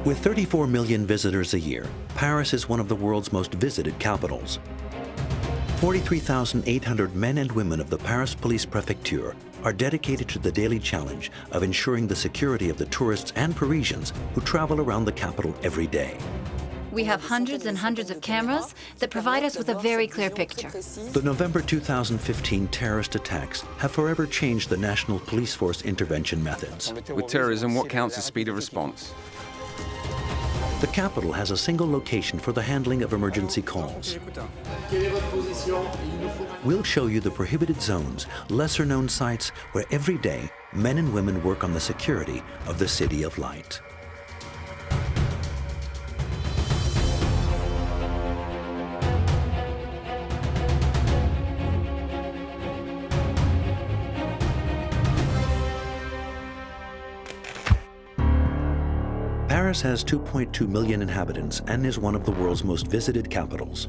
With 34 million visitors a year, Paris is one of the world's most visited capitals. 43,800 men and women of the Paris Police Prefecture are dedicated to the daily challenge of ensuring the security of the tourists and Parisians who travel around the capital every day. We have hundreds and hundreds of cameras that provide us with a very clear picture. The November 2015 terrorist attacks have forever changed the National Police Force intervention methods. With terrorism, what counts as speed of response? The capital has a single location for the handling of emergency calls. We'll show you the prohibited zones, lesser-known sites where every day men and women work on the security of the City of Light. Paris has 2.2 million inhabitants and is one of the world's most visited capitals.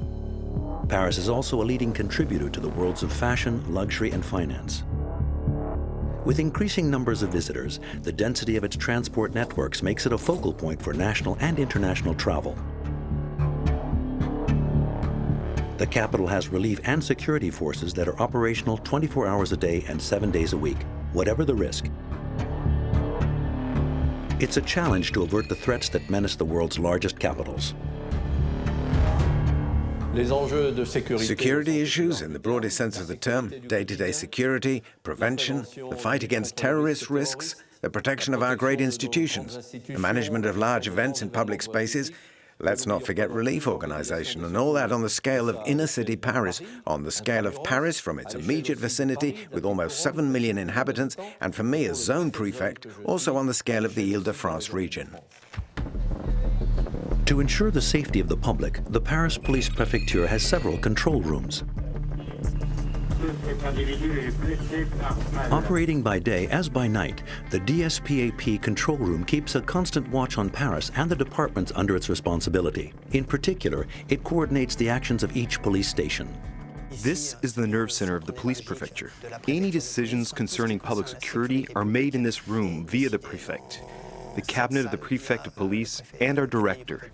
Paris is also a leading contributor to the worlds of fashion, luxury, and finance. With increasing numbers of visitors, the density of its transport networks makes it a focal point for national and international travel. The capital has relief and security forces that are operational 24 hours a day and 7 days a week, whatever the risk. It's a challenge to avert the threats that menace the world's largest capitals. Security issues, in the broadest sense of the term, day-to-day security, prevention, the fight against terrorist risks, the protection of our great institutions, the management of large events in public spaces. Let's not forget relief organization, and all that on the scale of inner-city Paris, on the scale of Paris from its immediate vicinity with almost 7 million inhabitants, and for me as zone prefect, also on the scale of the Île-de-France region. To ensure the safety of the public, the Paris Police Prefecture has several control rooms. Operating by day as by night, the DSPAP control room keeps a constant watch on Paris and the departments under its responsibility. In particular, it coordinates the actions of each police station. This is the nerve center of the police prefecture. Any decisions concerning public security are made in this room via the prefect, the cabinet of the prefect of police, and our director.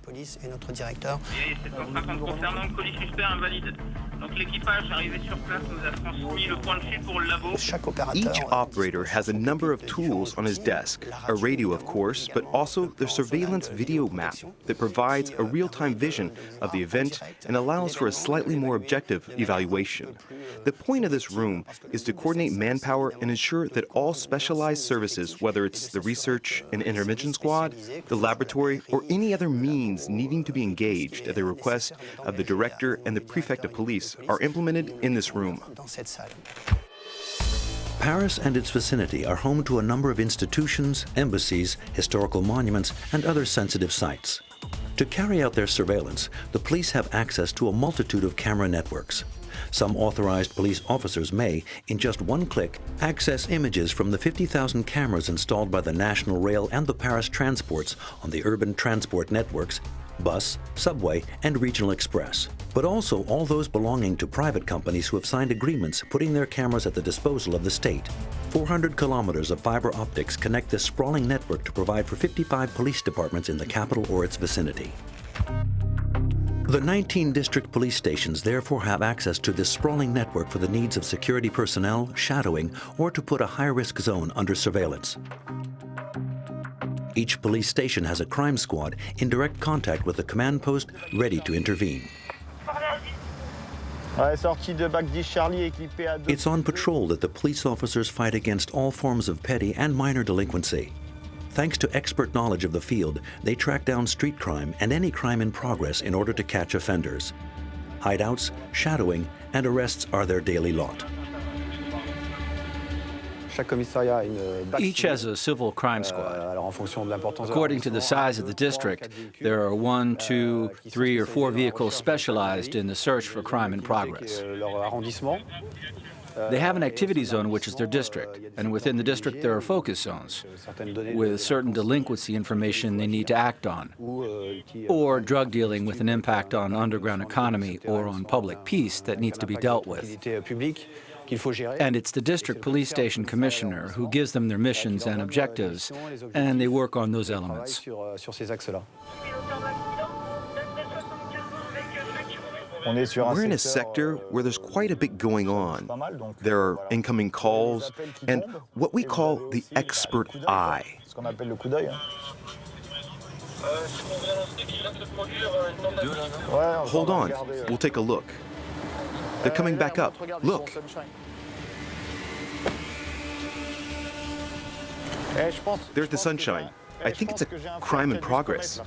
Each operator has a number of tools on his desk, a radio of course, but also the surveillance video map that provides a real-time vision of the event and allows for a slightly more objective evaluation. The point of this room is to coordinate manpower and ensure that all specialized services, whether it's the research and intervention squad, the laboratory, or any other means needing to be engaged at the request of the director and the prefect of police, are implemented in this room. Paris and its vicinity are home to a number of institutions, embassies, historical monuments, and other sensitive sites. To carry out their surveillance, the police have access to a multitude of camera networks. Some authorized police officers may, in just one click, access images from the 50,000 cameras installed by the National Rail and the Paris Transports on the urban transport networks, bus, subway, and regional express, but also all those belonging to private companies who have signed agreements putting their cameras at the disposal of the state. 400 kilometers of fiber optics connect this sprawling network to provide for 55 police departments in the capital or its vicinity. The 19 district police stations therefore have access to this sprawling network for the needs of security personnel, shadowing, or to put a high-risk zone under surveillance. Each police station has a crime squad in direct contact with the command post, ready to intervene. It's on patrol that the police officers fight against all forms of petty and minor delinquency. Thanks to expert knowledge of the field, they track down street crime and any crime in progress in order to catch offenders. Hideouts, shadowing, and arrests are their daily lot. Each has a civil crime squad. According to the size of the district, there are 1, 2, 3, or 4 vehicles specialized in the search for crime in progress. They have an activity zone, which is their district, and within the district there are focus zones with certain delinquency information they need to act on, or drug dealing with an impact on underground economy or on public peace that needs to be dealt with. And it's the district police station commissioner who gives them their missions and objectives, and they work on those elements. We're in a sector where there's quite a bit going on. There are incoming calls and what we call the expert eye. Hold on, we'll take a look. They're coming back up. Look. There's the sunshine. I think it's a crime in progress.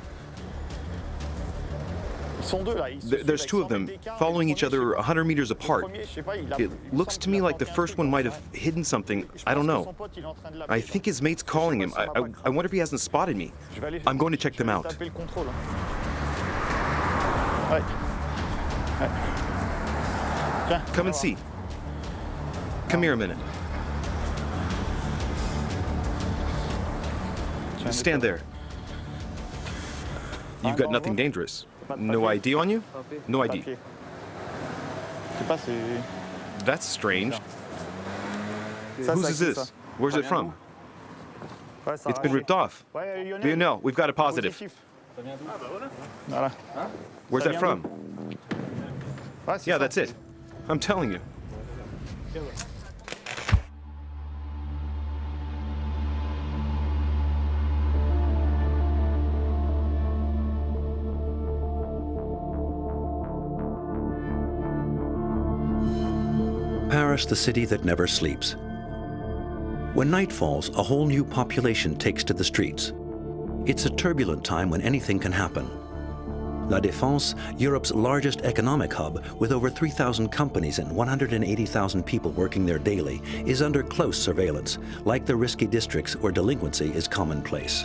There's two of them following each other 100 meters apart. It looks to me like the first one might have hidden something. I don't know. I think his mate's calling him. I wonder if he hasn't spotted me. I'm going to check them out. Come and see. Come here a minute. Stand there. You've got nothing dangerous. No ID on you? No ID. That's strange. Whose is this? Where's it from? It's been ripped off. Lionel, we've got a positive. Where's that from? Yeah, that's it. I'm telling you. Paris, the city that never sleeps. When night falls, a whole new population takes to the streets. It's a turbulent time when anything can happen. La Défense, Europe's largest economic hub, with over 3,000 companies and 180,000 people working there daily, is under close surveillance, like the risky districts where delinquency is commonplace.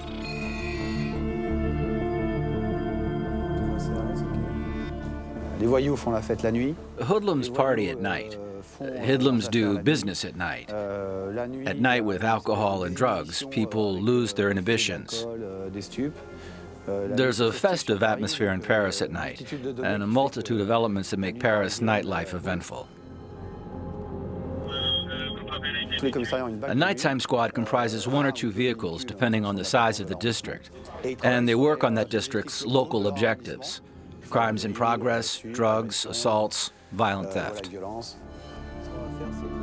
Hoodlums party at night. Hoodlums do business at night. At night, with alcohol and drugs, people lose their inhibitions. There's a festive atmosphere in Paris at night, and a multitude of elements that make Paris nightlife eventful. A nighttime squad comprises 1 or 2 vehicles, depending on the size of the district, and they work on that district's local objectives: crimes in progress, drugs, assaults, violent theft.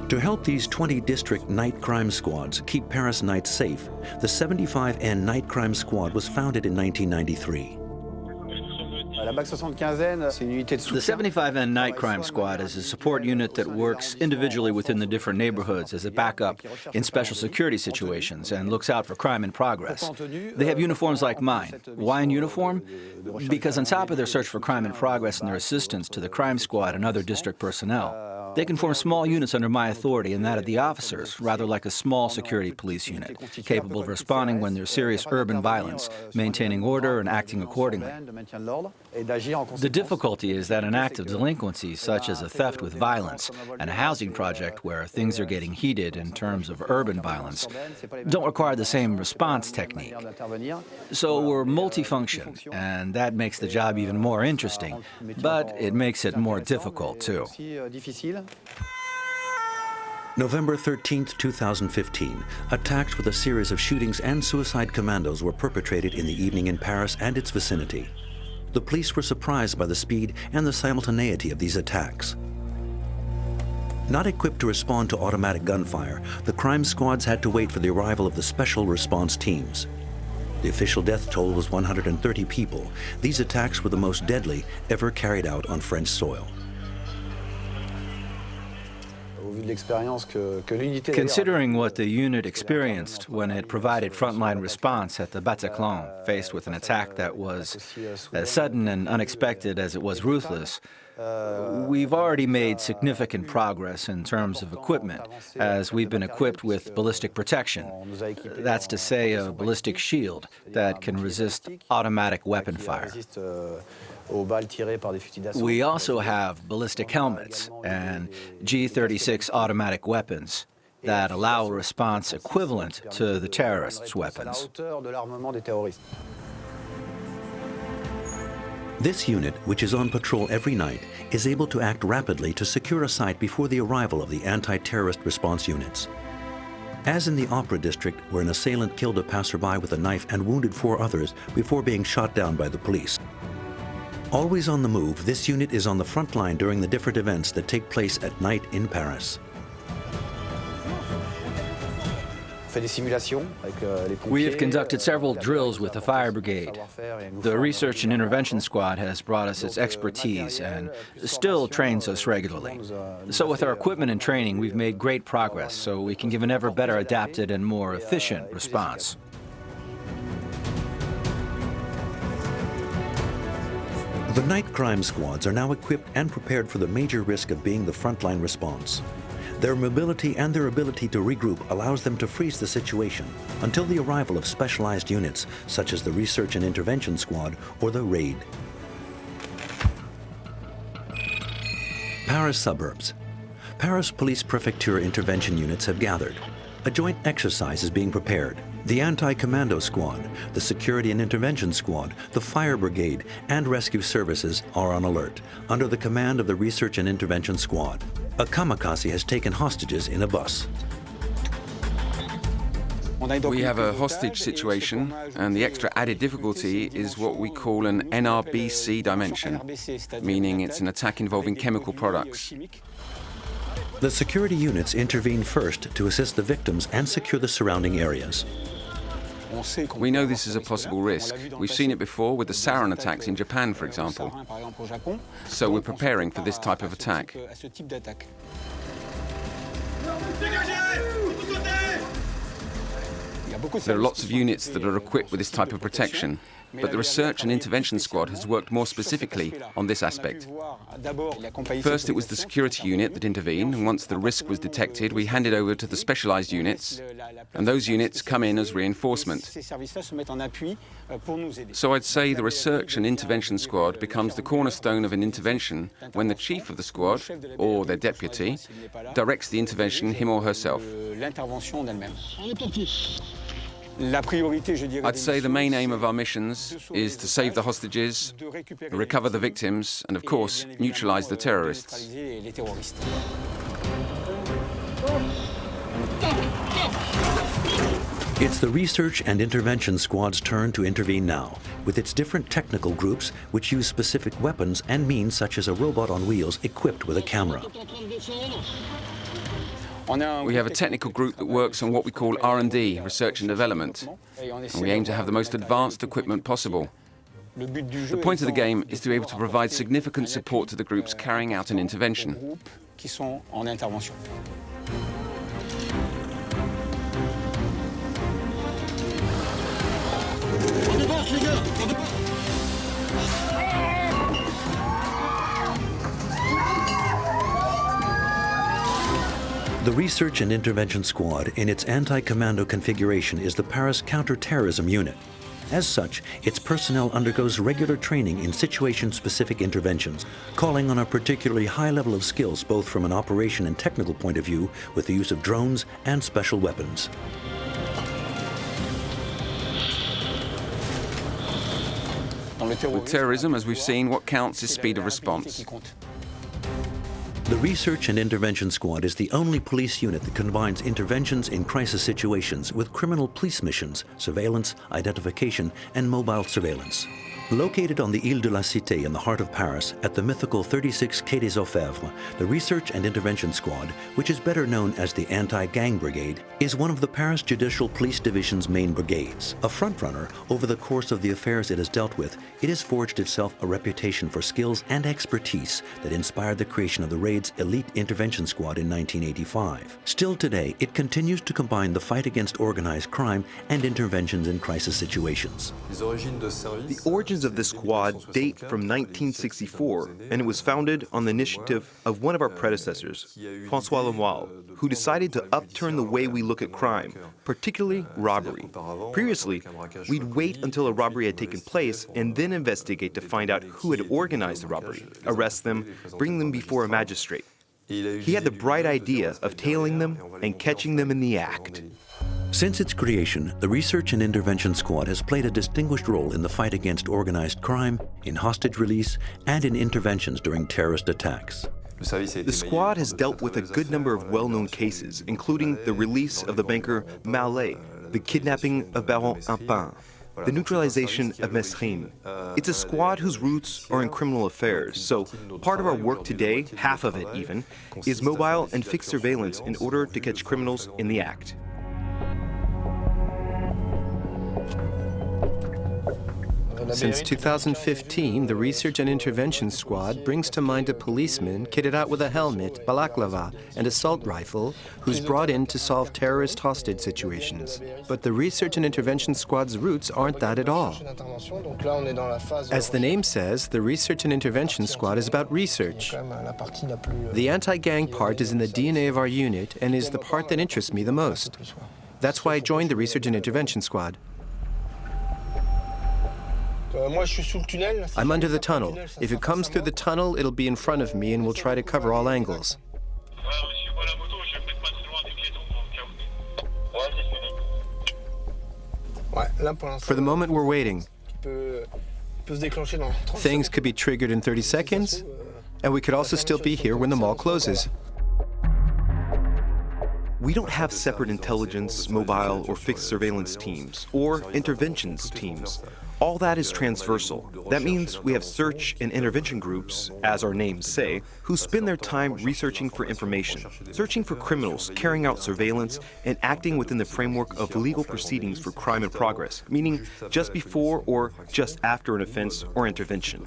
To help these 20 district night crime squads keep Paris nights safe, the 75N Night Crime Squad was founded in 1993. The 75N Night Crime Squad is a support unit that works individually within the different neighborhoods as a backup in special security situations and looks out for crime in progress. They have uniforms like mine. Why in uniform? Because on top of their search for crime in progress and their assistance to the crime squad and other district personnel, they can form small units under my authority and that of the officers, rather like a small security police unit, capable of responding when there's serious urban violence, maintaining order and acting accordingly. The difficulty is that an act of delinquency, such as a theft with violence and a housing project where things are getting heated in terms of urban violence, don't require the same response technique. So we're multifunction, and that makes the job even more interesting, but it makes it more difficult too. November 13, 2015, attacks with a series of shootings and suicide commandos were perpetrated in the evening in Paris and its vicinity. The police were surprised by the speed and the simultaneity of these attacks. Not equipped to respond to automatic gunfire, the crime squads had to wait for the arrival of the special response teams. The official death toll was 130 people. These attacks were the most deadly ever carried out on French soil. Considering what the unit experienced when it provided frontline response at the Bataclan, faced with an attack that was as sudden and unexpected as it was ruthless, we've already made significant progress in terms of equipment, as we've been equipped with ballistic protection. That's to say, a ballistic shield that can resist automatic weapon fire. We also have ballistic helmets and G-36 automatic weapons that allow a response equivalent to the This unit, which is on patrol every night, is able to act rapidly to secure a site before the arrival of the anti-terrorist response units. As in the Opera District, where an assailant killed a passerby with a knife and wounded 4 others before being shot down by the police. Always on the move, this unit is on the front line during the different events that take place at night in Paris. We have conducted several drills with the fire brigade. The research and intervention squad has brought us its expertise and still trains us regularly. So with our equipment and training, we've made great progress so we can give an ever better adapted and more efficient response. The night crime squads are now equipped and prepared for the major risk of being the frontline response. Their mobility and their ability to regroup allows them to freeze the situation until the arrival of specialized units such as the Research and Intervention Squad or the RAID. Paris suburbs. Paris Police Prefecture intervention units have gathered. A joint exercise is being prepared. The Anti-Commando Squad, the Security and Intervention Squad, the Fire Brigade, and Rescue Services are on alert, under the command of the Research and Intervention Squad. A kamikaze has taken hostages in a bus. We have a hostage situation, and the extra added difficulty is what we call an NRBC dimension, meaning it's an attack involving chemical products. The security units intervene first to assist the victims and secure the surrounding areas. We know this is a possible risk. We've seen it before with the sarin attacks in Japan, for example. So we're preparing for this type of attack. There are lots of units that are equipped with this type of protection, but the Research and Intervention Squad has worked more specifically on this aspect. First, it was the security unit that intervened, and once the risk was detected, we handed over to the specialized units, and those units come in as reinforcement. So I'd say the Research and Intervention Squad becomes the cornerstone of an intervention when the chief of the squad, or their deputy, directs the intervention him or herself. I'd say the main aim of our missions is to save the hostages, recover the victims, and of course, neutralize the terrorists. It's the Research and Intervention Squad's turn to intervene now, with its different technical groups which use specific weapons and means such as a robot on wheels equipped with a camera. We have a technical group that works on what we call R&D, research and development, and we aim to have the most advanced equipment possible. The point of the game is to be able to provide significant support to the groups carrying out an intervention. The Research and Intervention Squad, in its anti-commando configuration, is the Paris Counter-Terrorism Unit. As such, its personnel undergoes regular training in situation-specific interventions, calling on a particularly high level of skills both from an operation and technical point of view with the use of drones and special weapons. With terrorism, as we've seen, what counts is speed of response. The Research and Intervention Squad is the only police unit that combines interventions in crisis situations with criminal police missions, surveillance, identification, and mobile surveillance. Located on the Ile de la Cité in the heart of Paris, at the mythical 36 Quai des Orfèvres, the Research and Intervention Squad, which is better known as the Anti-Gang Brigade, is one of the Paris Judicial Police Division's main brigades. A frontrunner, over the course of the affairs it has dealt with, it has forged itself a reputation for skills and expertise that inspired the creation of the RAID's Elite Intervention Squad in 1985. Still today, it continues to combine the fight against organized crime and interventions in crisis situations. The origins of this squad date from 1964, and it was founded on the initiative of one of our predecessors, François Lemoyle, who decided to upturn the way we look at crime, particularly robbery. Previously, we'd wait until a robbery had taken place and then investigate to find out who had organized the robbery, arrest them, bring them before a magistrate. He had the bright idea of tailing them and catching them in the act. Since its creation, the Research and Intervention Squad has played a distinguished role in the fight against organized crime, in hostage release, and in interventions during terrorist attacks. The squad has dealt with a good number of well-known cases, including the release of the banker Mallet, the kidnapping of Baron Impin, the neutralization of Mesrine. It's a squad whose roots are in criminal affairs, so part of our work today, half of it even, is mobile and fixed surveillance in order to catch criminals in the act. Since 2015, the Research and Intervention Squad brings to mind a policeman kitted out with a helmet, balaclava, and assault rifle who's brought in to solve terrorist hostage situations. But the Research and Intervention Squad's roots aren't that at all. As the name says, the Research and Intervention Squad is about research. The anti-gang part is in the DNA of our unit and is the part that interests me the most. That's why I joined the Research and Intervention Squad. I'm under the tunnel. If it comes through the tunnel, it'll be in front of me and we'll try to cover all angles. For the moment, we're waiting. Things could be triggered in 30 seconds, and we could also still be here when the mall closes. We don't have separate intelligence, mobile, or fixed surveillance teams, or interventions teams. All that is transversal. That means we have search and intervention groups, as our names say, who spend their time researching for information, searching for criminals, carrying out surveillance, and acting within the framework of legal proceedings for crime in progress, meaning just before or just after an offense or intervention.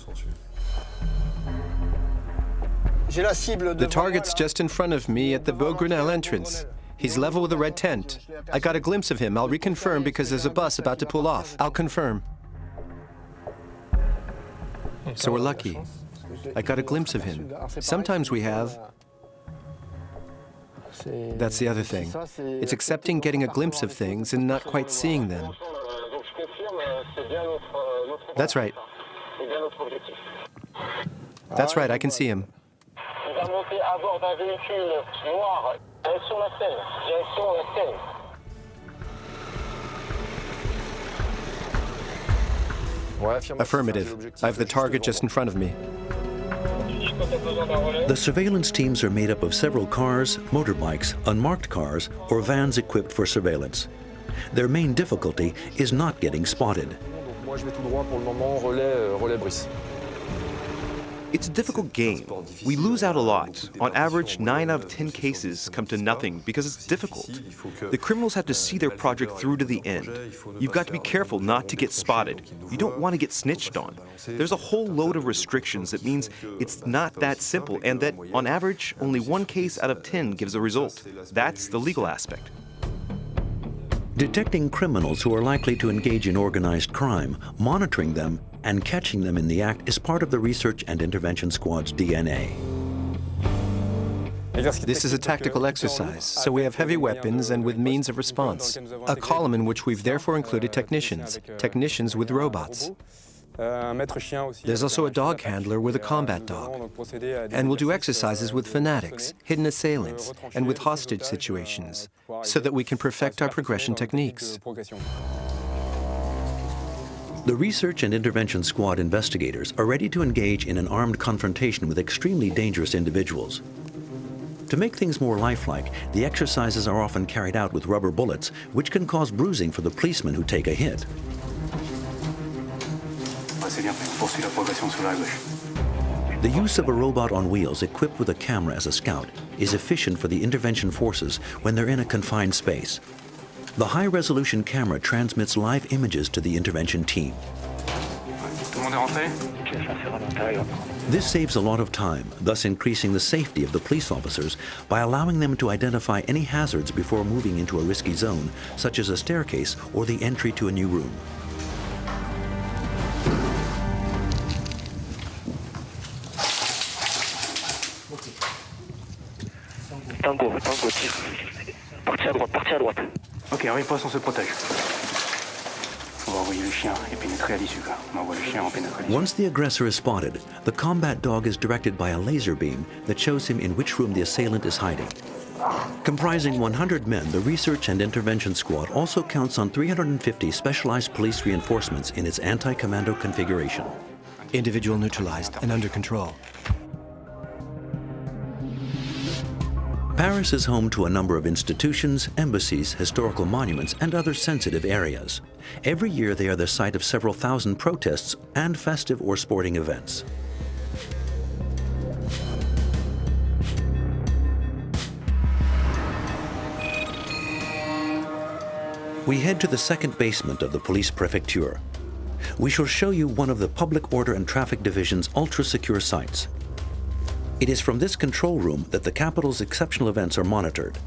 The target's just in front of me at the Beaugrenelle entrance. He's level with the red tent. I got a glimpse of him. I'll reconfirm because there's a bus about to pull off. I'll confirm. So we're lucky. I got a glimpse of him. Sometimes we have... That's the other thing. It's accepting getting a glimpse of things and not quite seeing them. That's right. That's right, I can see him. Affirmative. I have the target just in front of me. The surveillance teams are made up of several cars, motorbikes, unmarked cars, or vans equipped for surveillance. Their main difficulty is not getting spotted. It's a difficult game. We lose out a lot. On average, 9 out of 10 cases come to nothing because it's difficult. The criminals have to see their project through to the end. You've got to be careful not to get spotted. You don't want to get snitched on. There's a whole load of restrictions that means it's not that simple and that, on average, only 1 case out of 10 gives a result. That's the legal aspect. Detecting criminals who are likely to engage in organized crime, monitoring them, and catching them in the act is part of the Research and Intervention Squad's DNA. This is a tactical exercise, so we have heavy weapons and with means of response. A column in which we've therefore included technicians with robots. There's also a dog handler with a combat dog. And we'll do exercises with fanatics, hidden assailants, and with hostage situations, so that we can perfect our progression techniques. The Research and Intervention Squad investigators are ready to engage in an armed confrontation with extremely dangerous individuals. To make things more lifelike, the exercises are often carried out with rubber bullets, which can cause bruising for the policemen who take a hit. The use of a robot on wheels equipped with a camera as a scout is efficient for the intervention forces when they're in a confined space. The high-resolution camera transmits live images to the intervention team. This saves a lot of time, thus increasing the safety of the police officers by allowing them to identify any hazards before moving into a risky zone, such as a staircase or the entry to a new room. Tango, tire. Parti à droite. Ok, arrive-poste, on se protège. On va envoyer le chien et pénétrer à l'issue. On envoie le chien en pénétrer à l'issue. Once the aggressor is spotted, the combat dog is directed by a laser beam that shows him in which room the assailant is hiding. Comprising 100 men, the Research and Intervention Squad also counts on 350 specialized police reinforcements in its anti-commando configuration. Individual neutralized and under control. Paris is home to a number of institutions, embassies, historical monuments, and other sensitive areas. Every year they are the site of several thousand protests and festive or sporting events. We head to the second basement of the police prefecture. We shall show you one of the Public Order and Traffic Division's ultra-secure sites. It is from this control room that the capital's exceptional events are monitored.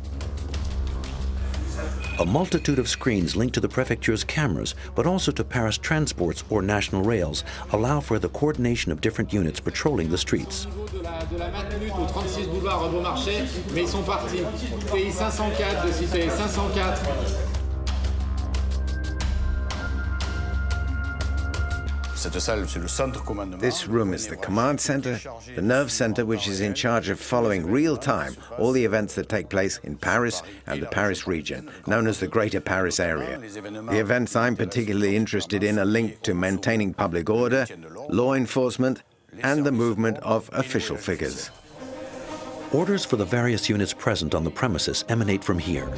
A multitude of screens linked to the prefecture's cameras, but also to Paris transports or national rails, allow for the coordination of different units patrolling the streets. This room is the command center, the nerve center, which is in charge of following real-time all the events that take place in Paris and the Paris region, known as the Greater Paris area. The events I'm particularly interested in are linked to maintaining public order, law enforcement, and the movement of official figures. Orders for the various units present on the premises emanate from here.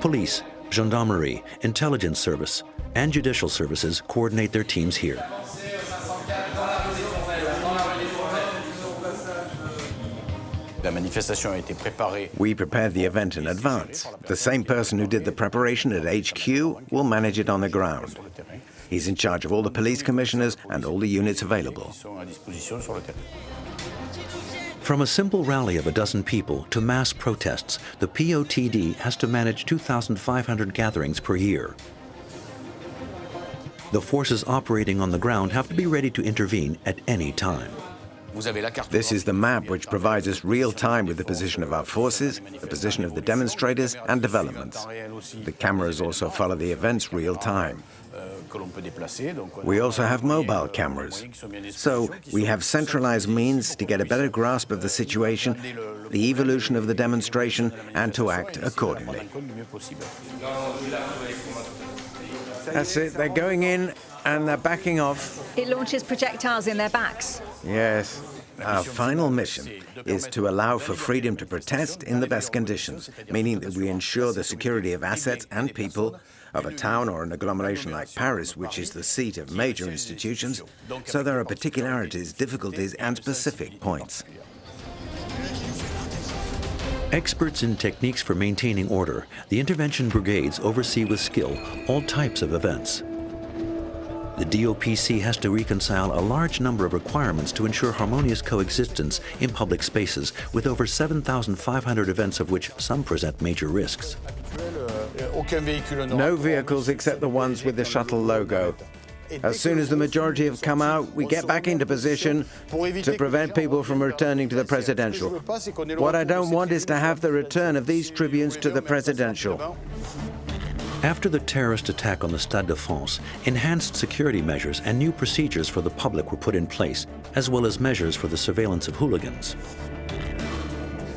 Police, gendarmerie, intelligence service, and judicial services coordinate their teams here. We prepared the event in advance. The same person who did the preparation at HQ will manage it on the ground. He's in charge of all the police commissioners and all the units available. From a simple rally of a dozen people to mass protests, the POTD has to manage 2,500 gatherings per year. The forces operating on the ground have to be ready to intervene at any time. This is the map which provides us real time with the position of our forces, the position of the demonstrators, and developments. The cameras also follow the events real time. We also have mobile cameras. So we have centralized means to get a better grasp of the situation, the evolution of the demonstration, and to act accordingly. That's it, they're going in and they're backing off. It launches projectiles in their backs. Yes. Our final mission is to allow for freedom to protest in the best conditions, meaning that we ensure the security of assets and people of a town or an agglomeration like Paris, which is the seat of major institutions, so there are particularities, difficulties, and specific points. Experts in techniques for maintaining order, the intervention brigades oversee with skill all types of events. The DOPC has to reconcile a large number of requirements to ensure harmonious coexistence in public spaces, with over 7,500 events of which some present major risks. No vehicles except the ones with the shuttle logo. As soon as the majority have come out, we get back into position to prevent people from returning to the presidential. What I don't want is to have the return of these tribunes to the presidential. After the terrorist attack on the Stade de France, enhanced security measures and new procedures for the public were put in place, as well as measures for the surveillance of hooligans.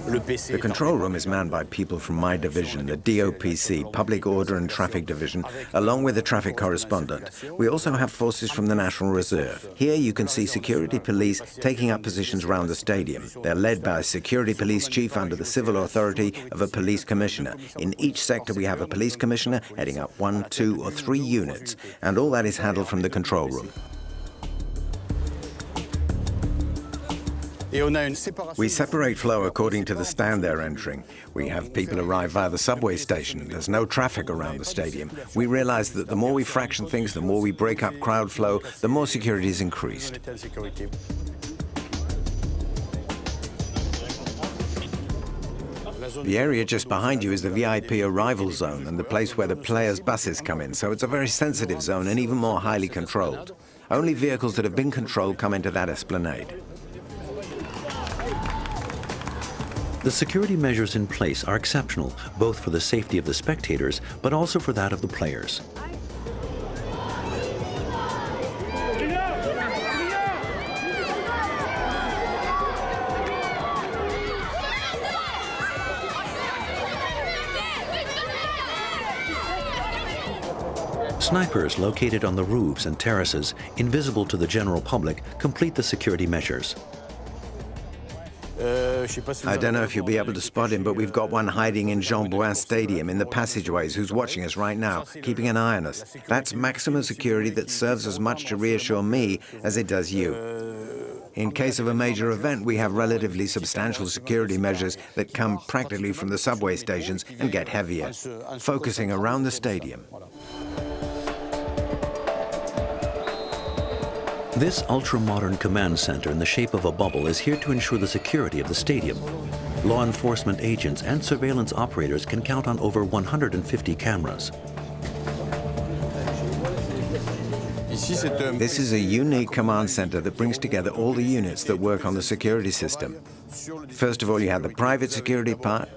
The control room is manned by people from my division, the DOPC, Public Order and Traffic Division, along with a traffic correspondent. We also have forces from the National Reserve. Here you can see security police taking up positions around the stadium. They're led by a security police chief under the civil authority of a police commissioner. In each sector we have a police commissioner heading up 1, 2, or 3 units, and all that is handled from the control room. We separate flow according to the stand they're entering. We have people arrive via the subway station. There's no traffic around the stadium. We realize that the more we fraction things, the more we break up crowd flow, the more security is increased. The area just behind you is the VIP arrival zone and the place where the players' buses come in, so it's a very sensitive zone and even more highly controlled. Only vehicles that have been controlled come into that esplanade. The security measures in place are exceptional, both for the safety of the spectators, but also for that of the players. Snipers located on the roofs and terraces, invisible to the general public, complete the security measures. I don't know if you'll be able to spot him, but we've got one hiding in Jean-Bouin Stadium in the passageways who's watching us right now, keeping an eye on us. That's maximum security that serves as much to reassure me as it does you. In case of a major event, we have relatively substantial security measures that come practically from the subway stations and get heavier, focusing around the stadium. This ultra-modern command center in the shape of a bubble is here to ensure the security of the stadium. Law enforcement agents and surveillance operators can count on over 150 cameras. This is a unique command center that brings together all the units that work on the security system. First of all, you have the private security part.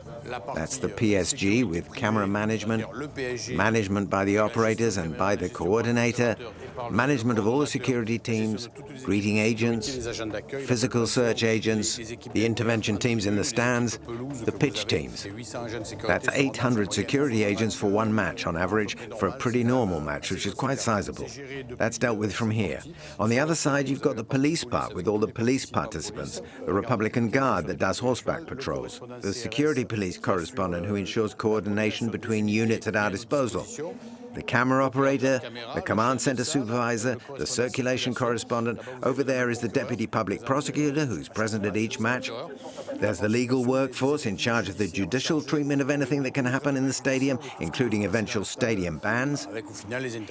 That's the PSG with camera management, management by the operators and by the coordinator, management of all the security teams, greeting agents, physical search agents, the intervention teams in the stands, the pitch teams. That's 800 security agents for one match on average for a pretty normal match, which is quite sizable. That's dealt with from here. On the other side, you've got the police part with all the police participants, the Republican Guard that does horseback patrols, the security police correspondent who ensures coordination between units at our disposal, the camera operator, the command center supervisor, the circulation correspondent. Over there is the deputy public prosecutor who's present at each match. There's the legal workforce in charge of the judicial treatment of anything that can happen in the stadium, including eventual stadium bans.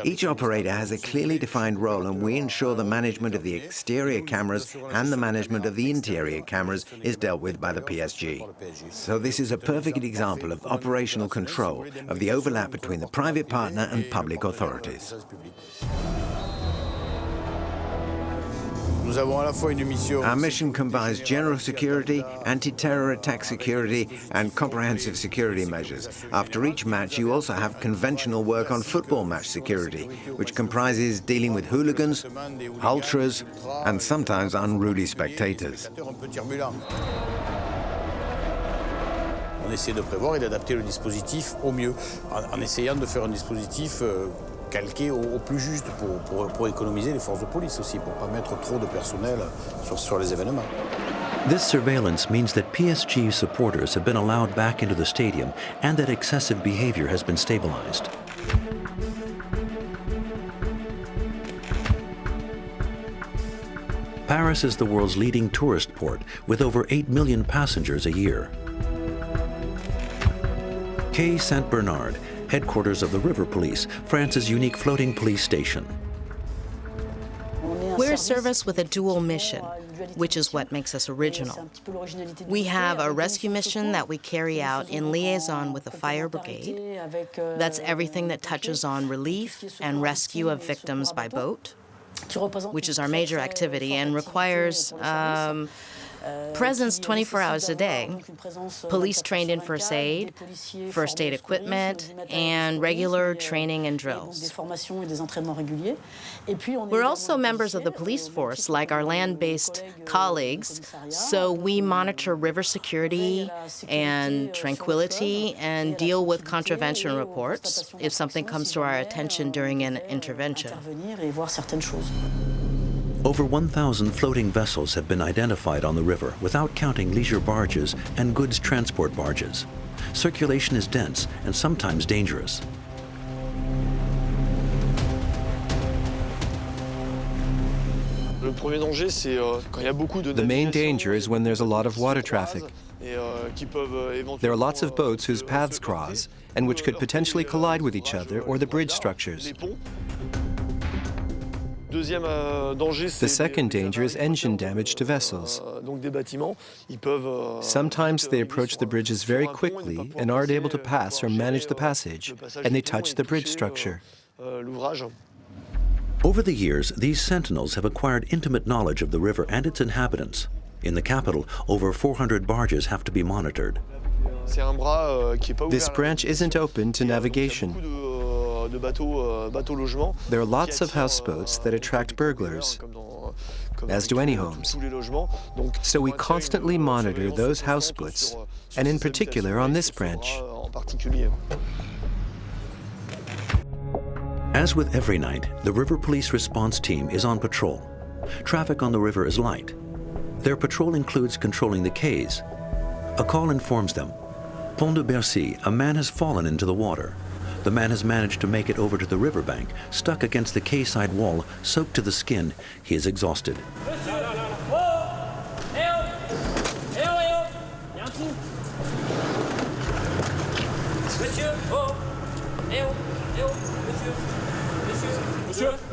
Each operator has a clearly defined role, and we ensure the management of the exterior cameras and the management of the interior cameras is dealt with by the PSG. So this is a perfect example of operational control of the overlap between the private partner and public authorities. Our mission combines general security, anti-terror attack security, and comprehensive security measures. After each match, you also have conventional work on football match security, which comprises dealing with hooligans, ultras, and sometimes unruly spectators. On essaie de prévoir et d'adapter le dispositif au mieux, en essayant de faire un dispositif calqué au plus juste pour économiser les forces de police aussi, pour ne pas mettre trop de personnel sur les événements. This surveillance means that PSG supporters have been allowed back into the stadium and that excessive behavior has been stabilized. Paris is the world's leading tourist port with over 8 million passengers a year. Quai Saint-Bernard, headquarters of the River Police, France's unique floating police station. We're a service with a dual mission, which is what makes us original. We have a rescue mission that we carry out in liaison with the fire brigade. That's everything that touches on relief and rescue of victims by boat, which is our major activity and requires presence 24 hours a day, police trained in first aid equipment, and regular training and drills. We're also members of the police force, like our land-based colleagues, so we monitor river security and tranquility and deal with contravention reports if something comes to our attention during an intervention. Over 1,000 floating vessels have been identified on the river, without counting leisure barges and goods transport barges. Circulation is dense and sometimes dangerous. The main danger is when there's a lot of water traffic. There are lots of boats whose paths cross and which could potentially collide with each other or the bridge structures. The second danger is engine damage to vessels. Sometimes they approach the bridges very quickly and aren't able to pass or manage the passage, and they touch the bridge structure. Over the years, these Sentinels have acquired intimate knowledge of the river and its inhabitants. In the capital, over 400 barges have to be monitored. This branch isn't open to navigation. There are lots of houseboats that attract burglars, as do any homes. So we constantly monitor those houseboats, and in particular on this branch. As As with every night, the River Police Response Team is on patrol. Traffic on the river is light. Their patrol includes controlling the quays. A call informs them. Pont de Bercy, a man has fallen into the water. The man has managed to make it over to the riverbank, stuck against the quayside wall, soaked to the skin. He is exhausted.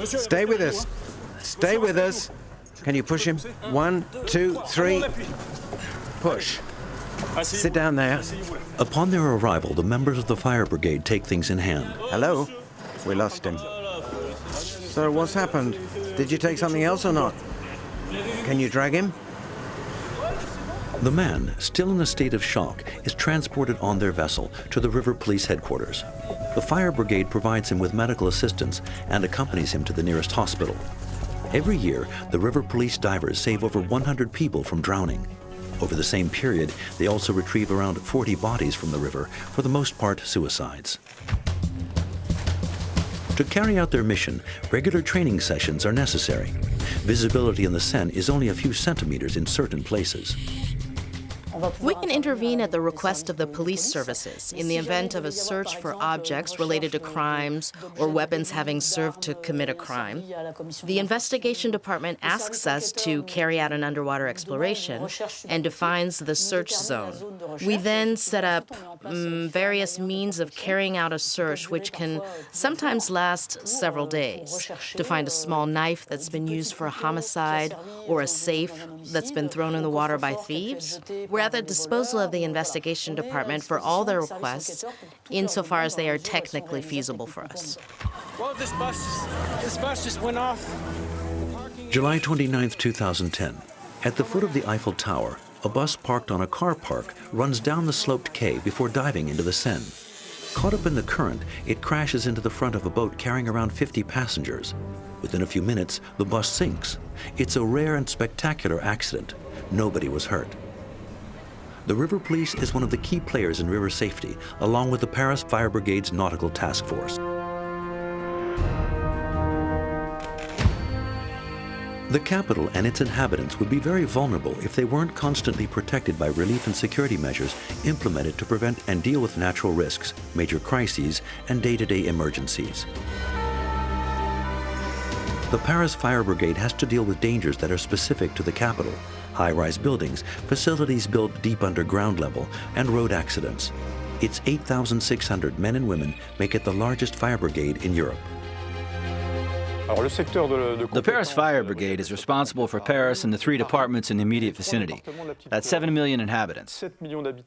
Stay with us. Stay with us. Can you push him? 1, 2, 3. Push. Sit down there. Upon their arrival, the members of the fire brigade take things in hand. Hello? We lost him. So what's happened? Did you take something else or not? Can you drag him? The man, still in a state of shock, is transported on their vessel to the River Police headquarters. The fire brigade provides him with medical assistance and accompanies him to the nearest hospital. Every year, the River Police divers save over 100 people from drowning. Over the same period, they also retrieve around 40 bodies from the river, for the most part suicides. To carry out their mission, regular training sessions are necessary. Visibility in the Seine is only a few centimeters in certain places. We can intervene at the request of the police services in the event of a search for objects related to crimes or weapons having served to commit a crime. The investigation department asks us to carry out an underwater exploration and defines the search zone. We then set up various means of carrying out a search, which can sometimes last several days. To find a small knife that's been used for a homicide or a safe that's been thrown in the water by thieves. We're at the disposal of the investigation department for all their requests, insofar as they are technically feasible for us. Well, this bus just went off. July 29, 2010. At the foot of the Eiffel Tower, a bus parked on a car park runs down the sloped quay before diving into the Seine. Caught up in the current, it crashes into the front of a boat carrying around 50 passengers. Within a few minutes, the bus sinks. It's a rare and spectacular accident. Nobody was hurt. The River Police is one of the key players in river safety, along with the Paris Fire Brigade's Nautical Task Force. The capital and its inhabitants would be very vulnerable if they weren't constantly protected by relief and security measures implemented to prevent and deal with natural risks, major crises, and day-to-day emergencies. The Paris Fire Brigade has to deal with dangers that are specific to the capital: high-rise buildings, facilities built deep under ground level, and road accidents. Its 8,600 men and women make it the largest fire brigade in Europe. The Paris Fire Brigade is responsible for Paris and the 3 departments in the immediate vicinity. That's 7 million inhabitants.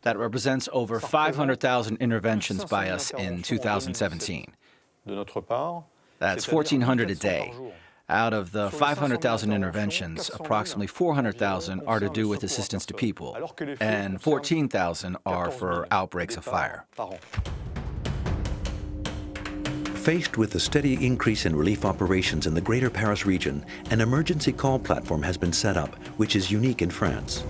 That represents over 500,000 interventions by us in 2017. That's 1,400 a day. Out of the 500,000 interventions, approximately 400,000 are to do with assistance to people, and 14,000 are for outbreaks of fire. Faced with the steady increase in relief operations in the Greater Paris region, an emergency call platform has been set up, which is unique in France.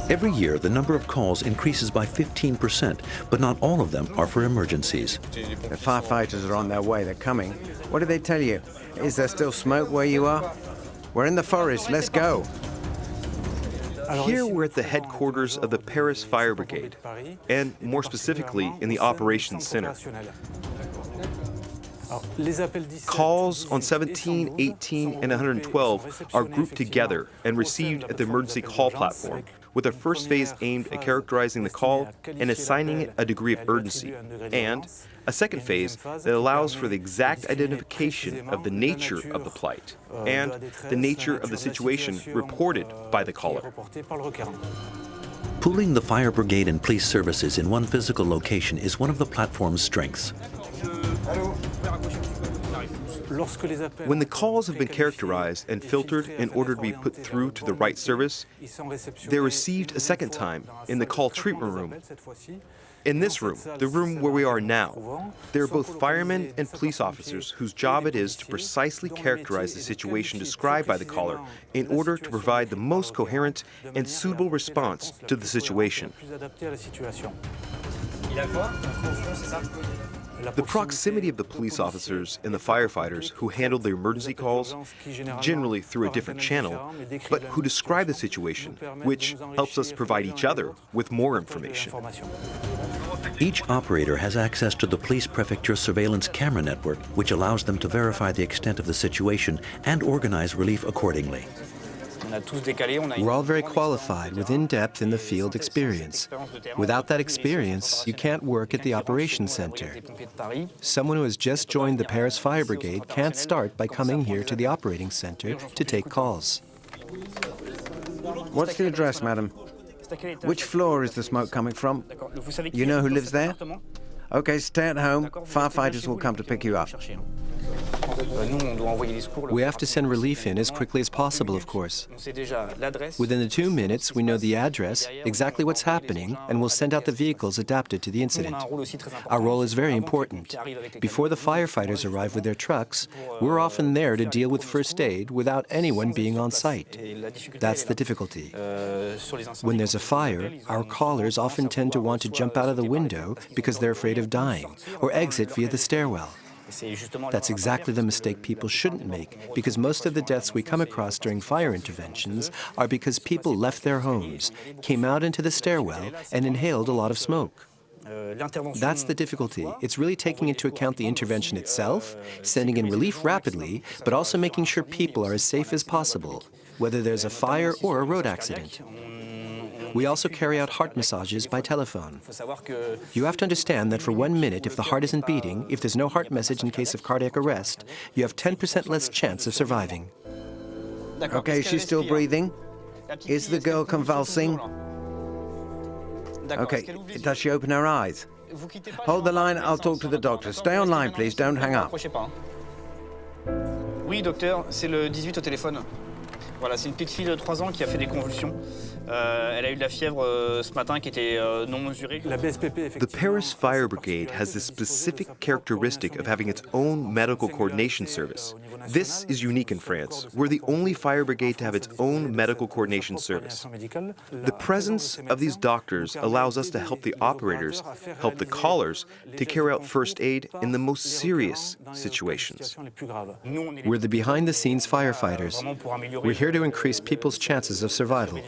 Every year, the number of calls increases by 15%, but not all of them are for emergencies. The firefighters are on their way. They're coming. What do they tell you? Is there still smoke where you are? We're in the forest. Let's go. Here we're at the headquarters of the Paris Fire Brigade, and more specifically in the Operations Center. Calls on 17, 18, and 112 are grouped together and received at the emergency call platform, with a first phase aimed at characterizing the call and assigning it a degree of urgency, and a second phase that allows for the exact identification of the nature of the plight and the nature of the situation reported by the caller. Pooling the fire brigade and police services in one physical location is one of the platform's strengths. When the calls have been characterized and filtered in order to be put through to the right service, they're received a second time in the call treatment room. In this room, the room where we are now, there are both firemen and police officers whose job it is to precisely characterize the situation described by the caller in order to provide the most coherent and suitable response to the situation. The proximity of the police officers and the firefighters who handled the emergency calls, generally through a different channel, but who describe the situation, which helps us provide each other with more information. Each operator has access to the police prefecture surveillance camera network, which allows them to verify the extent of the situation and organize relief accordingly. We're all very qualified with in-depth in the field experience. Without that experience, you can't work at the operations center. Someone who has just joined the Paris Fire Brigade can't start by coming here to the operating center to take calls. What's the address, madam? Which floor is the smoke coming from? You know who lives there? Okay, stay at home. Firefighters will come to pick you up. We have to send relief in as quickly as possible, of course. Within the 2 minutes, we know the address, exactly what's happening, and we'll send out the vehicles adapted to the incident. Our role is very important. Before the firefighters arrive with their trucks, we're often there to deal with first aid without anyone being on site. That's the difficulty. When there's a fire, our callers often tend to want to jump out of the window because they're afraid of dying, or exit via the stairwell. That's exactly the mistake people shouldn't make, because most of the deaths we come across during fire interventions are because people left their homes, came out into the stairwell, and inhaled a lot of smoke. That's the difficulty. It's really taking into account the intervention itself, sending in relief rapidly, but also making sure people are as safe as possible, whether there's a fire or a road accident. We also carry out heart massages by telephone. You have to understand that for 1 minute, if the heart isn't beating, if there's no heart message in case of cardiac arrest, you have 10% less chance of surviving. Okay, she's still breathing? Is the girl convulsing? Okay, does she open her eyes? Hold the line, I'll talk to the doctor. Stay on line, please, don't hang up. Oui, docteur, c'est le 18 au téléphone. Voilà, c'est une petite fille de 3 ans qui a fait des convulsions. Elle a eu de la fièvre ce matin qui était non mesurée. The Paris Fire Brigade has the specific characteristic of having its own medical coordination service. This is unique in France. We're the only fire brigade to have its own medical coordination service. The presence of these doctors allows us to help the operators, help the callers, to carry out first aid in the most serious situations. We're the behind-the-scenes firefighters. We're here to increase people's chances of survival.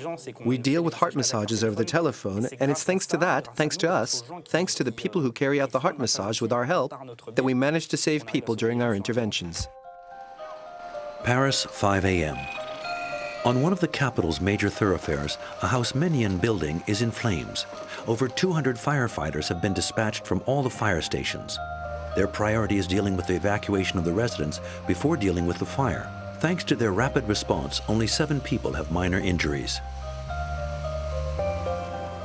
We deal with heart massages over the telephone, and it's thanks to that, thanks to us, thanks to the people who carry out the heart massage with our help, that we manage to save people during our interventions. Paris, 5 a.m. On one of the capital's major thoroughfares, a Haussmannian building is in flames. Over 200 firefighters have been dispatched from all the fire stations. Their priority is dealing with the evacuation of the residents before dealing with the fire. Thanks to their rapid response, only 7 people have minor injuries.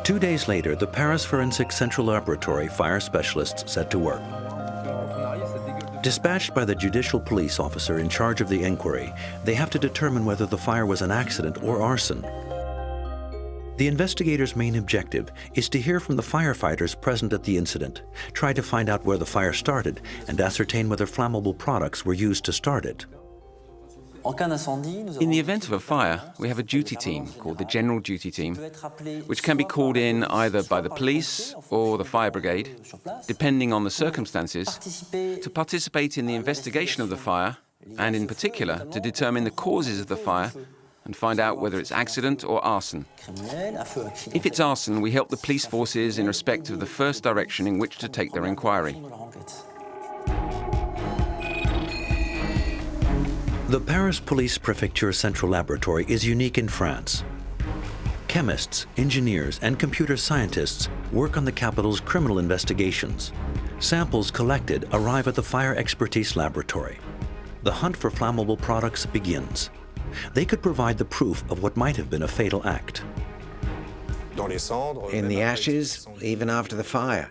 2 days later, the Paris Forensic Central Laboratory fire specialists set to work. Dispatched by the judicial police officer in charge of the inquiry, they have to determine whether the fire was an accident or arson. The investigators' main objective is to hear from the firefighters present at the incident, try to find out where the fire started, and ascertain whether flammable products were used to start it. In the event of a fire, we have a duty team called the General Duty Team, which can be called in either by the police or the fire brigade, depending on the circumstances, to participate in the investigation of the fire, and in particular, to determine the causes of the fire and find out whether it's accident or arson. If it's arson, we help the police forces in respect of the first direction in which to take their inquiry. The Paris Police Prefecture Central Laboratory is unique in France. Chemists, engineers, and computer scientists work on the capital's criminal investigations. Samples collected arrive at the Fire Expertise Laboratory. The hunt for flammable products begins. They could provide the proof of what might have been a fatal act. In the ashes, even after the fire,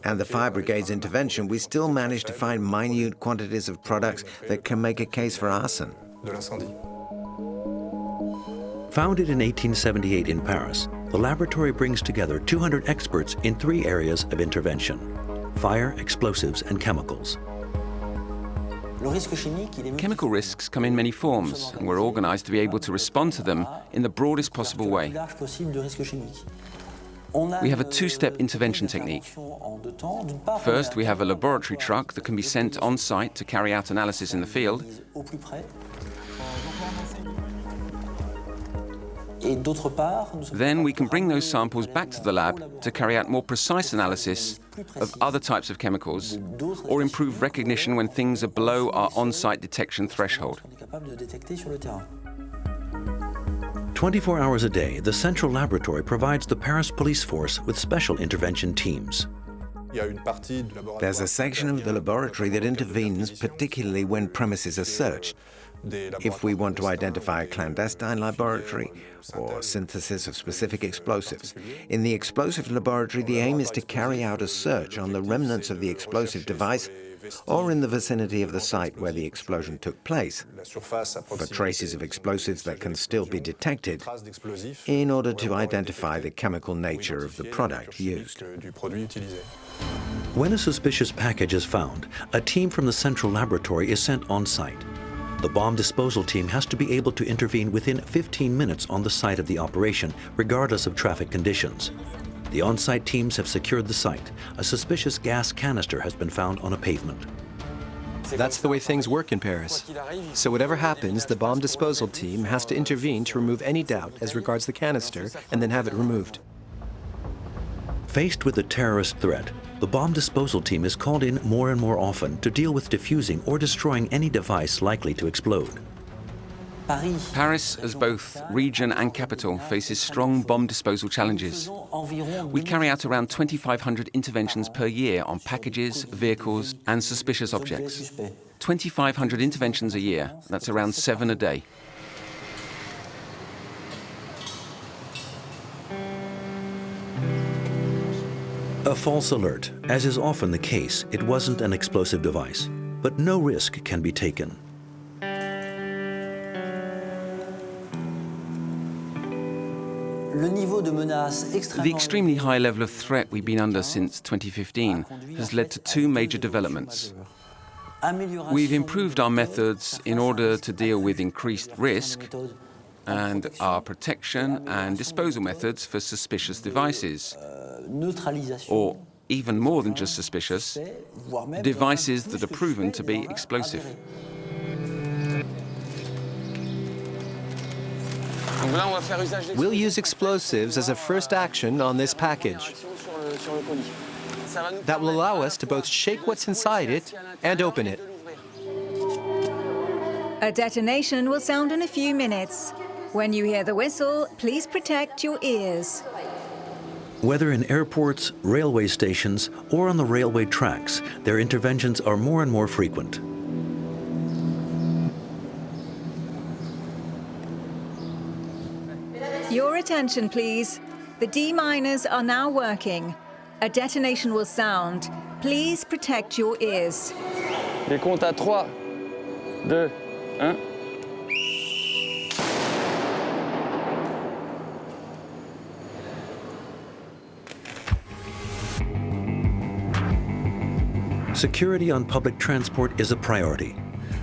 and the fire brigade's intervention, we still managed to find minute quantities of products that can make a case for arson. Founded in 1878 in Paris, the laboratory brings together 200 experts in 3 areas of intervention: fire, explosives, and chemicals. Chemical risks come in many forms, and we're organized to be able to respond to them in the broadest possible way. We have a two-step intervention technique. First, we have a laboratory truck that can be sent on site to carry out analysis in the field. Then we can bring those samples back to the lab to carry out more precise analysis of other types of chemicals or improve recognition when things are below our on-site detection threshold. 24 hours a day, the central laboratory provides the Paris police force with special intervention teams. There's a section of the laboratory that intervenes particularly when premises are searched. If we want to identify a clandestine laboratory or synthesis of specific explosives. In the explosive laboratory, the aim is to carry out a search on the remnants of the explosive device or in the vicinity of the site where the explosion took place, for traces of explosives that can still be detected, in order to identify the chemical nature of the product used. When a suspicious package is found, a team from the central laboratory is sent on site. The bomb disposal team has to be able to intervene within 15 minutes on the site of the operation, regardless of traffic conditions. The on-site teams have secured the site. A suspicious gas canister has been found on a pavement. That's the way things work in Paris. So whatever happens, the bomb disposal team has to intervene to remove any doubt as regards the canister and then have it removed. Faced with a terrorist threat, the bomb disposal team is called in more and more often to deal with defusing or destroying any device likely to explode. Paris, as both region and capital, faces strong bomb disposal challenges. We carry out around 2,500 interventions per year on packages, vehicles, and suspicious objects. 2,500 interventions a year, that's around 7 a day. A false alert. As is often the case, it wasn't an explosive device, but no risk can be taken. The extremely high level of threat we've been under since 2015 has led to two major developments. We've improved our methods in order to deal with increased risk, and our protection and disposal methods for suspicious devices, or even more than just suspicious, devices that are proven to be explosive. We'll use explosives as a first action on this package. That will allow us to both shake what's inside it and open it. A detonation will sound in a few minutes. When you hear the whistle, please protect your ears. Whether in airports, railway stations, or on the railway tracks, their interventions are more and more frequent. Your attention, please. The D-miners are now working. A detonation will sound. Please protect your ears. Les comptes à 3, 2, 1. Security on public transport is a priority.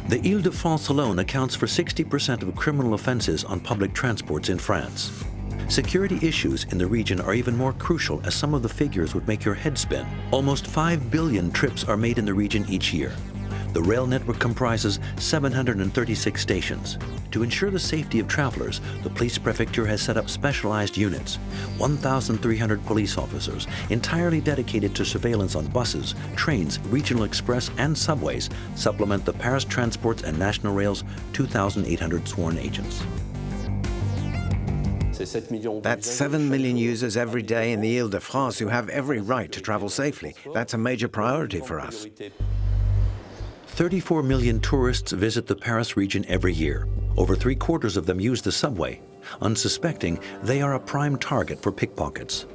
The Île-de-France alone accounts for 60% of criminal offenses on public transports in France. Security issues in the region are even more crucial, as some of the figures would make your head spin. Almost 5 billion trips are made in the region each year. The rail network comprises 736 stations. To ensure the safety of travelers, the police prefecture has set up specialized units. 1,300 police officers, entirely dedicated to surveillance on buses, trains, regional express, and subways, supplement the Paris Transports and National Rail's 2,800 sworn agents. That's 7 million users every day in the Île-de-France who have every right to travel safely. That's a major priority for us. 34 million tourists visit the Paris region every year. Over 3/4 of them use the subway. Unsuspecting, they are a prime target for pickpockets.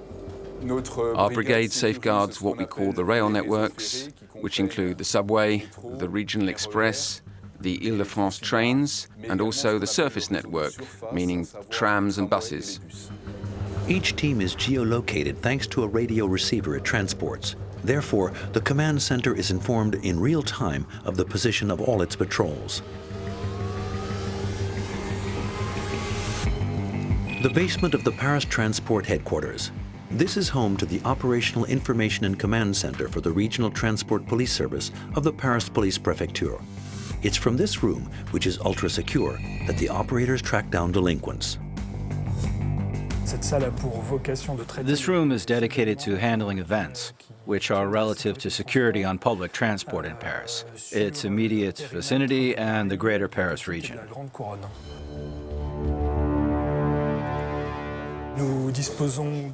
Our brigade safeguards what we call the rail networks, which include the subway, the regional express, the Île-de-France trains, and also the surface network, meaning trams and buses. Each team is geolocated thanks to a radio receiver it transports. Therefore, the command center is informed in real time of the position of all its patrols. The basement of the Paris Transport headquarters. This is home to the Operational Information and Command Center for the Regional Transport Police Service of the Paris Police Prefecture. It's from this room, which is ultra-secure, that the operators track down delinquents. This room is dedicated to handling events, which are relative to security on public transport in Paris, its immediate vicinity, and the greater Paris region.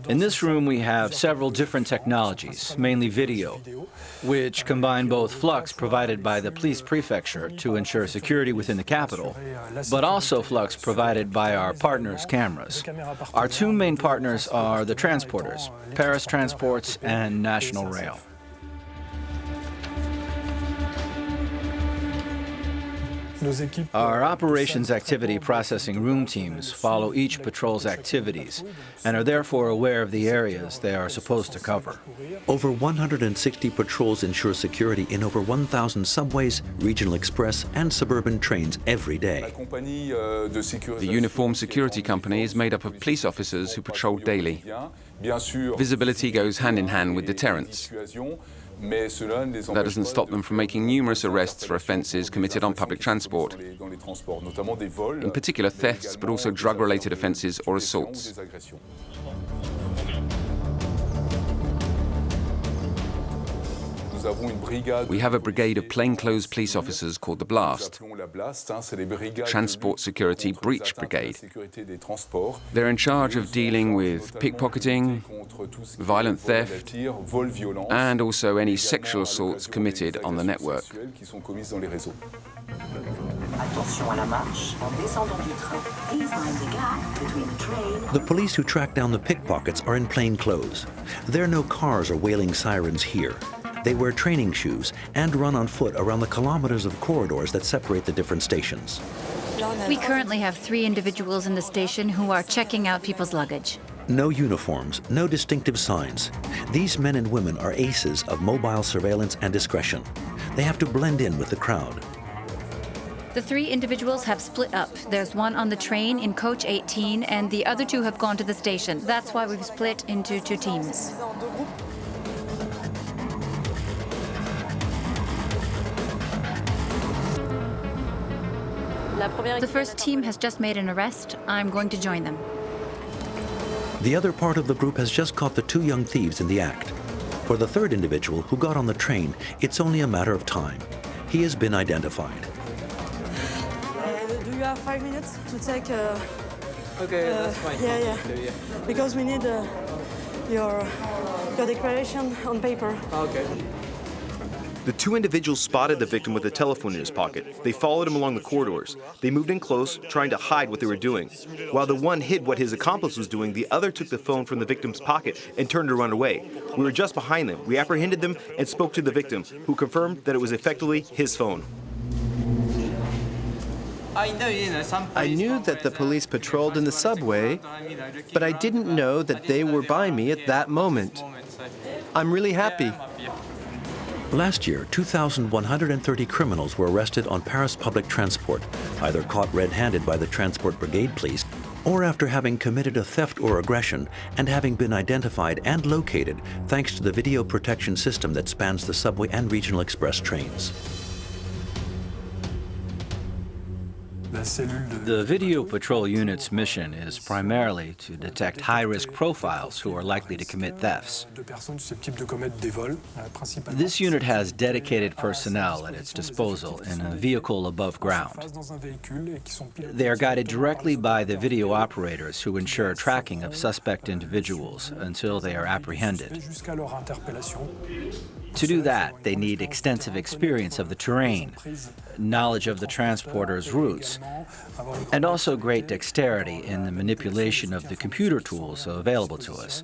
In this room, we have several different technologies, mainly video, which combine both flux provided by the police prefecture to ensure security within the capital, but also flux provided by our partners' cameras. Our two main partners are the transporters, Paris Transports and National Rail. Our operations activity processing room teams follow each patrol's activities and are therefore aware of the areas they are supposed to cover. Over 160 patrols ensure security in over 1,000 subways, regional express, and suburban trains every day. The uniformed security company is made up of police officers who patrol daily. Visibility goes hand in hand with deterrence. That doesn't stop them from making numerous arrests for offences committed on public transport, in particular thefts, but also drug-related offences or assaults. We have a brigade of plainclothes police officers called the Blast, Transport Security Breach Brigade. They're in charge of dealing with pickpocketing, violent theft, and also any sexual assaults committed on the network. The police who track down the pickpockets are in plain clothes. There are no cars or wailing sirens here. They wear training shoes and run on foot around the kilometers of corridors that separate the different stations. We currently have 3 individuals in the station who are checking out people's luggage. No uniforms, no distinctive signs. These men and women are aces of mobile surveillance and discretion. They have to blend in with the crowd. The 3 individuals have split up. There's one on the train in coach 18, and the other 2 have gone to the station. That's why we've split into 2 teams. The first team has just made an arrest. I'm going to join them. The other part of the group has just caught the 2 young thieves in the act. For the 3rd individual who got on the train, it's only a matter of time. He has been identified. Do you have 5 minutes to take? Okay, that's fine. Yeah. Because we need your declaration on paper. Okay. The 2 individuals spotted the victim with a telephone in his pocket. They followed him along the corridors. They moved in close, trying to hide what they were doing. While the one hid what his accomplice was doing, the other took the phone from the victim's pocket and turned to run away. We were just behind them. We apprehended them and spoke to the victim, who confirmed that it was effectively his phone. I knew that the police patrolled in the subway, but I didn't know that they were by me at that moment. I'm really happy. Last year, 2,130 criminals were arrested on Paris public transport, either caught red-handed by the Transport Brigade police, or after having committed a theft or aggression and having been identified and located thanks to the video protection system that spans the subway and regional express trains. The Video Patrol Unit's mission is primarily to detect high-risk profiles who are likely to commit thefts. This unit has dedicated personnel at its disposal in a vehicle above ground. They are guided directly by the video operators who ensure tracking of suspect individuals until they are apprehended. To do that, they need extensive experience of the terrain, knowledge of the transporter's routes, and also great dexterity in the manipulation of the computer tools available to us,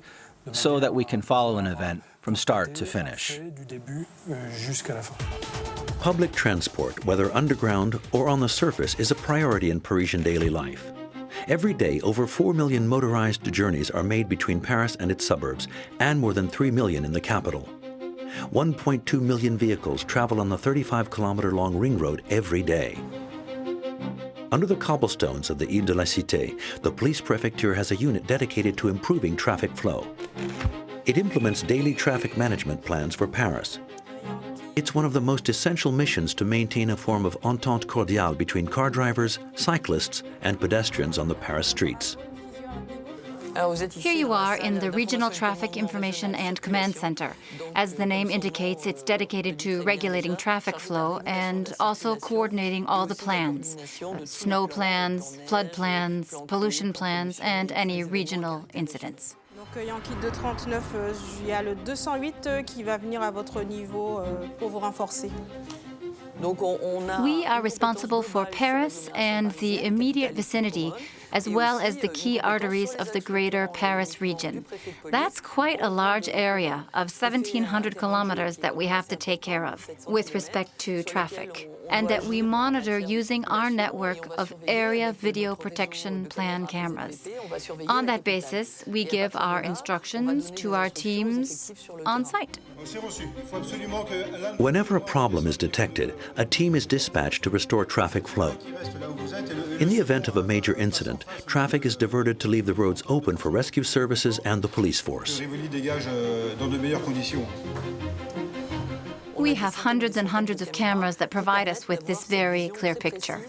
so that we can follow an event from start to finish. Public transport, whether underground or on the surface, is a priority in Parisian daily life. Every day, over 4 million motorized journeys are made between Paris and its suburbs, and more than 3 million in the capital. 1.2 million vehicles travel on the 35-kilometer-long ring road every day. Under the cobblestones of the Ile de la Cité, the police prefecture has a unit dedicated to improving traffic flow. It implements daily traffic management plans for Paris. It's one of the most essential missions to maintain a form of entente cordiale between car drivers, cyclists, and pedestrians on the Paris streets. Here you are in the Regional Traffic Information and Command Center. As the name indicates, it's dedicated to regulating traffic flow and also coordinating all the plans, snow plans, flood plans, pollution plans, and any regional incidents. Il y a un kit de 39, il y a le 208 qui va venir à votre niveau pour vous renforcer. We are responsible for Paris and the immediate vicinity, as well as the key arteries of the greater Paris region. That's quite a large area of 1,700 kilometers that we have to take care of with respect to traffic, and that we monitor using our network of area video protection plan cameras. On that basis, we give our instructions to our teams on site. Whenever a problem is detected, a team is dispatched to restore traffic flow. In the event of a major incident, traffic is diverted to leave the roads open for rescue services and the police force. We have hundreds and hundreds of cameras that provide us with this very clear picture.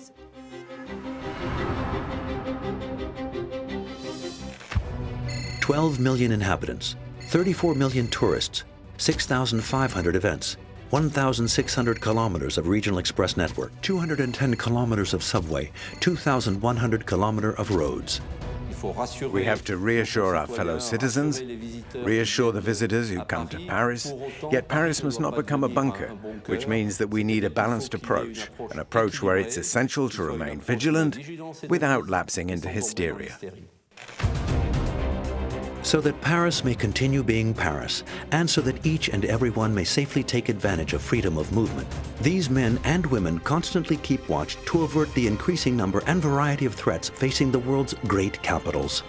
$12 million inhabitants, 34 million tourists, 6,500 events, 1,600 kilometers of regional express network, 210 kilometers of subway, 2,100 kilometers of roads. We have to reassure our fellow citizens, reassure the visitors who come to Paris, yet Paris must not become a bunker, which means that we need a balanced approach, an approach where it's essential to remain vigilant without lapsing into hysteria. So that Paris may continue being Paris, and so that each and everyone may safely take advantage of freedom of movement, these men and women constantly keep watch to avert the increasing number and variety of threats facing the world's great capitals.